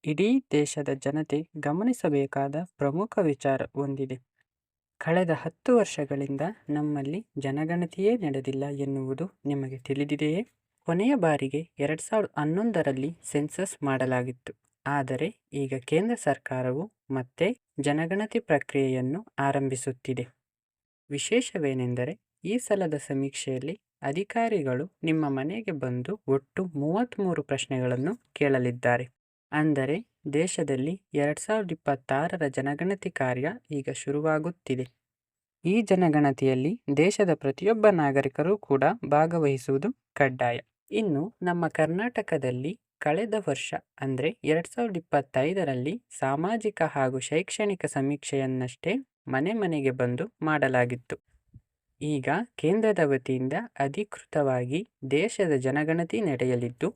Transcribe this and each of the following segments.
ಇಡೀ ದೇಶದ ಜನತೆ ಗಮನಿಸಬೇಕಾದ ಪ್ರಮುಖ ವಿಚಾರ ಒಂದಿದೆ. ಕಳೆದ 10 ವರ್ಷಗಳಿಂದ ನಮ್ಮಲ್ಲಿ ಜನಗಣತಿಯೇ ನಡೆದಿಲ್ಲ ಎನ್ನುವುದು ನಿಮಗೆ ತಿಳಿದಿದೆಯೇ? ಕೊನೆಯ ಬಾರಿಗೆ 2011ರಲ್ಲಿ ಸೆನ್ಸಸ್ ಮಾಡಲಾಗಿತ್ತು. ಆದರೆ ಈಗ ಕೇಂದ್ರ ಸರ್ಕಾರವು ಮತ್ತೆ ಜನಗಣತಿ ಪ್ರಕ್ರಿಯೆಯನ್ನು ಆರಂಭಿಸುತ್ತಿದೆ. ವಿಶೇಷವೇನೆಂದರೆ ಈ ಸಲದ ಸಮೀಕ್ಷೆಯಲ್ಲಿ ಅಧಿಕಾರಿಗಳು ನಿಮ್ಮ ಮನೆಗೆ ಬಂದು ಒಟ್ಟು 33 ಪ್ರಶ್ನೆಗಳನ್ನು ಕೇಳಲಿದ್ದಾರೆ. ಅಂದರೆ ದೇಶದಲ್ಲಿ 2026ರ ಜನಗಣತಿ ಕಾರ್ಯ ಈಗ ಶುರುವಾಗುತ್ತಿದೆ. ಈ ಜನಗಣತಿಯಲ್ಲಿ ದೇಶದ ಪ್ರತಿಯೊಬ್ಬ ನಾಗರಿಕರೂ ಕೂಡ ಭಾಗವಹಿಸುವುದು ಕಡ್ಡಾಯ. ಇನ್ನು ನಮ್ಮ ಕರ್ನಾಟಕದಲ್ಲಿ ಕಳೆದ ವರ್ಷ ಅಂದರೆ 2025ರಲ್ಲಿ ಸಾಮಾಜಿಕ ಹಾಗೂ ಶೈಕ್ಷಣಿಕ ಸಮೀಕ್ಷೆಯನ್ನಷ್ಟೇ ಮನೆ ಮನೆಗೆ ಬಂದು ಮಾಡಲಾಗಿತ್ತು. ಈಗ ಕೇಂದ್ರದ ವತಿಯಿಂದ ಅಧಿಕೃತವಾಗಿ ದೇಶದ ಜನಗಣತಿ ನಡೆಯಲಿದ್ದು,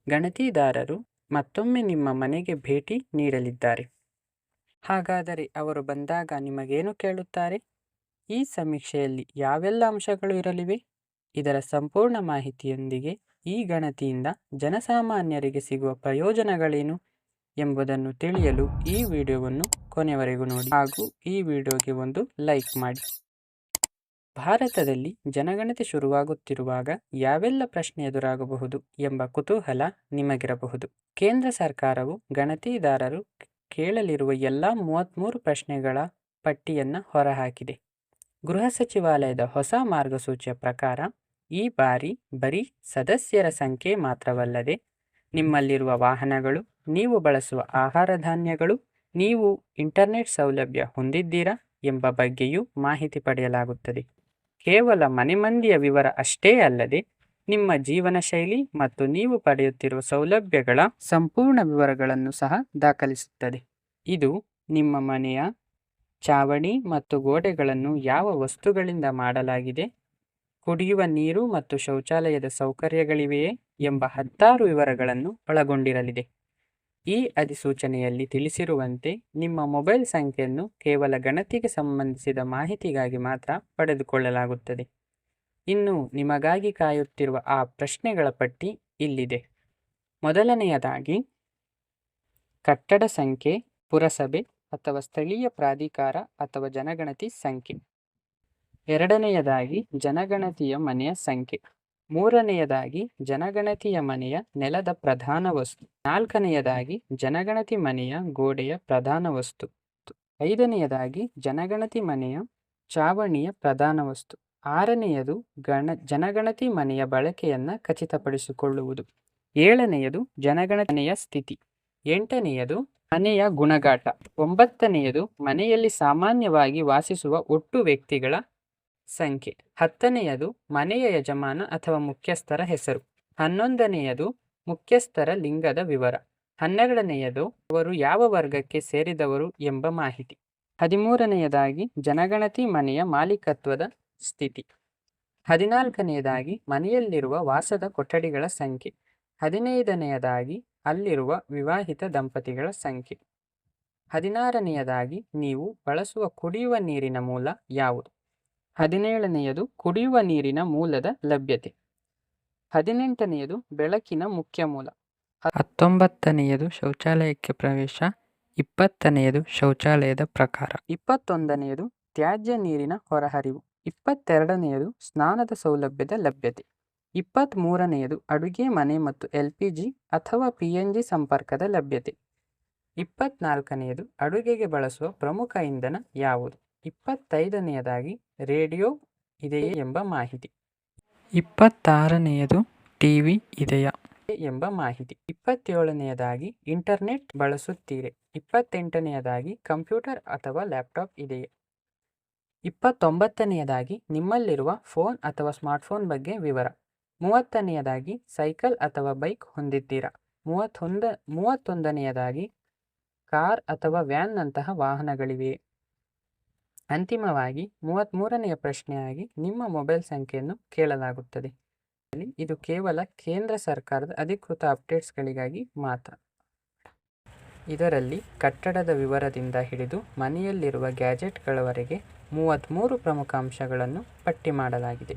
ಗಣತಿದಾರರು ಮತ್ತೊಮ್ಮೆ ನಿಮ್ಮ ಮನೆಗೆ ಭೇಟಿ ನೀಡಲಿದ್ದಾರೆ. ಹಾಗಾದರೆ ಅವರು ಬಂದಾಗ ನಿಮಗೇನು ಕೇಳುತ್ತಾರೆ? ಈ ಸಮೀಕ್ಷೆಯಲ್ಲಿ ಯಾವೆಲ್ಲ ಅಂಶಗಳು ಇರಲಿವೆ? ಇದರ ಸಂಪೂರ್ಣ ಮಾಹಿತಿಯೊಂದಿಗೆ ಈ ಗಣತಿಯಿಂದ ಜನಸಾಮಾನ್ಯರಿಗೆ ಸಿಗುವ ಪ್ರಯೋಜನಗಳೇನು ಎಂಬುದನ್ನು ತಿಳಿಯಲು ಈ ವಿಡಿಯೋವನ್ನು ಕೊನೆವರೆಗೂ ನೋಡಿ ಹಾಗೂ ಈ ವಿಡಿಯೋಗೆ ಒಂದು ಲೈಕ್ ಮಾಡಿ. ಭಾರತದಲ್ಲಿ ಜನಗಣತಿ ಶುರುವಾಗುತ್ತಿರುವಾಗ ಯಾವೆಲ್ಲ ಪ್ರಶ್ನೆ ಎದುರಾಗಬಹುದು ಎಂಬ ಕುತೂಹಲ ನಿಮಗಿರಬಹುದು. ಕೇಂದ್ರ ಸರ್ಕಾರವು ಗಣತಿದಾರರು ಕೇಳಲಿರುವ ಎಲ್ಲ 33 ಪ್ರಶ್ನೆಗಳ ಪಟ್ಟಿಯನ್ನು ಹೊರಹಾಕಿದೆ. ಗೃಹ ಸಚಿವಾಲಯದ ಹೊಸ ಮಾರ್ಗಸೂಚಿಯ ಪ್ರಕಾರ ಈ ಬಾರಿ ಬರೀ ಸದಸ್ಯರ ಸಂಖ್ಯೆ ಮಾತ್ರವಲ್ಲದೆ ನಿಮ್ಮಲ್ಲಿರುವ ವಾಹನಗಳು, ನೀವು ಬಳಸುವ ಆಹಾರ ಧಾನ್ಯಗಳು, ನೀವು ಇಂಟರ್ನೆಟ್ ಸೌಲಭ್ಯ ಹೊಂದಿದ್ದೀರಾ ಎಂಬ ಬಗ್ಗೆಯೂ ಮಾಹಿತಿ ಪಡೆಯಲಾಗುತ್ತದೆ. ಕೇವಲ ಮನೆಮಂದಿಯ ವಿವರ ಅಷ್ಟೇ ಅಲ್ಲದೆ ನಿಮ್ಮ ಜೀವನ ಶೈಲಿ ಮತ್ತು ನೀವು ಪಡೆಯುತ್ತಿರುವ ಸೌಲಭ್ಯಗಳ ಸಂಪೂರ್ಣ ವಿವರಗಳನ್ನು ಸಹ ದಾಖಲಿಸುತ್ತದೆ. ಇದು ನಿಮ್ಮ ಮನೆಯ ಚಾವಣಿ ಮತ್ತು ಗೋಡೆಗಳನ್ನು ಯಾವ ವಸ್ತುಗಳಿಂದ ಮಾಡಲಾಗಿದೆ, ಕುಡಿಯುವ ನೀರು ಮತ್ತು ಶೌಚಾಲಯದ ಸೌಕರ್ಯಗಳಿವೆಯೇ ಎಂಬ 16 ವಿವರಗಳನ್ನು ಒಳಗೊಂಡಿರಲಿದೆ. ಈ ಅಧಿಸೂಚನೆಯಲ್ಲಿ ತಿಳಿಸಿರುವಂತೆ ನಿಮ್ಮ ಮೊಬೈಲ್ ಸಂಖ್ಯೆಯನ್ನು ಕೇವಲ ಗಣತಿಗೆ ಸಂಬಂಧಿಸಿದ ಮಾಹಿತಿಗಾಗಿ ಮಾತ್ರ ಪಡೆದುಕೊಳ್ಳಲಾಗುತ್ತದೆ. ಇನ್ನು ನಿಮಗಾಗಿ ಕಾಯುತ್ತಿರುವ ಆ ಪ್ರಶ್ನೆಗಳ ಪಟ್ಟಿ ಇಲ್ಲಿದೆ. ಮೊದಲನೆಯದಾಗಿ ಕಟ್ಟಡ ಸಂಖ್ಯೆ, ಪುರಸಭೆ ಅಥವಾ ಸ್ಥಳೀಯ ಪ್ರಾಧಿಕಾರ ಅಥವಾ ಜನಗಣತಿ ಸಂಖ್ಯೆ. ಎರಡನೆಯದಾಗಿ ಜನಗಣತಿಯ ಮನೆಯ ಸಂಖ್ಯೆ. ಮೂರನೆಯದಾಗಿ ಜನಗಣತಿಯ ಮನೆಯ ನೆಲದ ಪ್ರಧಾನ ವಸ್ತು. ನಾಲ್ಕನೆಯದಾಗಿ ಜನಗಣತಿ ಮನೆಯ ಗೋಡೆಯ ಪ್ರಧಾನ ವಸ್ತು. ಐದನೆಯದಾಗಿ ಜನಗಣತಿ ಮನೆಯ ಚಾವಣಿಯ ಪ್ರಧಾನ ವಸ್ತು. ಆರನೆಯದು ಜನಗಣತಿ ಮನೆಯ ಬಳಕೆಯನ್ನು ಖಚಿತಪಡಿಸಿಕೊಳ್ಳುವುದು. ಏಳನೆಯದು ಜನಗಣತಿ ಮನೆಯ ಸ್ಥಿತಿ. ಎಂಟನೆಯದು ಮನೆಯ ಗುಣಗಾಟ. ಒಂಬತ್ತನೆಯದು ಮನೆಯಲ್ಲಿ ಸಾಮಾನ್ಯವಾಗಿ ವಾಸಿಸುವ ಒಟ್ಟು ವ್ಯಕ್ತಿಗಳ ಸಂಖ್ಯೆ. ಹತ್ತನೆಯದು ಮನೆಯ ಯಜಮಾನ ಅಥವಾ ಮುಖ್ಯಸ್ಥರ ಹೆಸರು. 11ನೆಯದು ಮುಖ್ಯಸ್ಥರ ಲಿಂಗದ ವಿವರ. 12ನೆಯದು ಅವರು ಯಾವ ವರ್ಗಕ್ಕೆ ಸೇರಿದವರು ಎಂಬ ಮಾಹಿತಿ. 13ನೆಯದಾಗಿ ಜನಗಣತಿ ಮನೆಯ ಮಾಲೀಕತ್ವದ ಸ್ಥಿತಿ. 14ನೆಯದಾಗಿ ಮನೆಯಲ್ಲಿರುವ ವಾಸದ ಕೊಠಡಿಗಳ ಸಂಖ್ಯೆ. 15ನೆಯದಾಗಿ ಅಲ್ಲಿರುವ ವಿವಾಹಿತ ದಂಪತಿಗಳ ಸಂಖ್ಯೆ. 16ನೆಯದಾಗಿ ನೀವು ಬಳಸುವ ಕುಡಿಯುವ ನೀರಿನ ಮೂಲ ಯಾವುದು. 17ನೆಯದು ಕುಡಿಯುವ ನೀರಿನ ಮೂಲದ ಲಭ್ಯತೆ. 18ನೆಯದು ಬೆಳಕಿನ ಮುಖ್ಯ ಮೂಲ. 19ನೆಯದು ಶೌಚಾಲಯಕ್ಕೆ ಪ್ರವೇಶ. 20ನೆಯದು ಶೌಚಾಲಯದ ಪ್ರಕಾರ. 21ನೆಯದು ತ್ಯಾಜ್ಯ ನೀರಿನ ಹೊರಹರಿವು. 22ನೆಯದು ಸ್ನಾನದ ಸೌಲಭ್ಯದ ಲಭ್ಯತೆ. 23ನೆಯದು ಅಡುಗೆ ಮನೆ ಮತ್ತು LPG ಅಥವಾ PNG ಸಂಪರ್ಕದ ಲಭ್ಯತೆ. 24ನೆಯದು ಅಡುಗೆಗೆ ಬಳಸುವ ಪ್ರಮುಖ ಇಂಧನ ಯಾವುದು. 25ನೆಯದಾಗಿ ರೇಡಿಯೋ ಇದೆಯೇ ಎಂಬ ಮಾಹಿತಿ. 26ನೆಯದು TV ಇದೆಯಾ ಎಂಬ ಮಾಹಿತಿ. 27ನೆಯದಾಗಿ ಇಂಟರ್ನೆಟ್ ಬಳಸುತ್ತೀರಿ. 28ನೆಯದಾಗಿ ಕಂಪ್ಯೂಟರ್ ಅಥವಾ ಲ್ಯಾಪ್ಟಾಪ್ ಇದೆಯೇ. 29ನೆಯದಾಗಿ ನಿಮ್ಮಲ್ಲಿರುವ ಫೋನ್ ಅಥವಾ ಸ್ಮಾರ್ಟ್ಫೋನ್ ಬಗ್ಗೆ ವಿವರ. 30ನೆಯದಾಗಿ ಸೈಕಲ್ ಅಥವಾ ಬೈಕ್ ಹೊಂದಿದ್ದೀರಾ. 31ನೆಯದಾಗಿ ಕಾರ್ ಅಥವಾ ವ್ಯಾನ್ನಂತಹ ವಾಹನಗಳಿವೆಯೇ. ಅಂತಿಮವಾಗಿ 33ನೆಯ ಪ್ರಶ್ನೆಯಾಗಿ ನಿಮ್ಮ ಮೊಬೈಲ್ ಸಂಖ್ಯೆಯನ್ನು ಕೇಳಲಾಗುತ್ತದೆ. ಇದು ಕೇವಲ ಕೇಂದ್ರ ಸರ್ಕಾರದ ಅಧಿಕೃತ ಅಪ್ಡೇಟ್ಸ್ಗಳಿಗಾಗಿ ಮಾತ್ರ. ಇದರಲ್ಲಿ ಕಟ್ಟಡದ ವಿವರದಿಂದ ಹಿಡಿದು ಮನೆಯಲ್ಲಿರುವ ಗ್ಯಾಜೆಟ್ಗಳವರೆಗೆ 33 ಪ್ರಮುಖ ಅಂಶಗಳನ್ನು ಪಟ್ಟಿ ಮಾಡಲಾಗಿದೆ.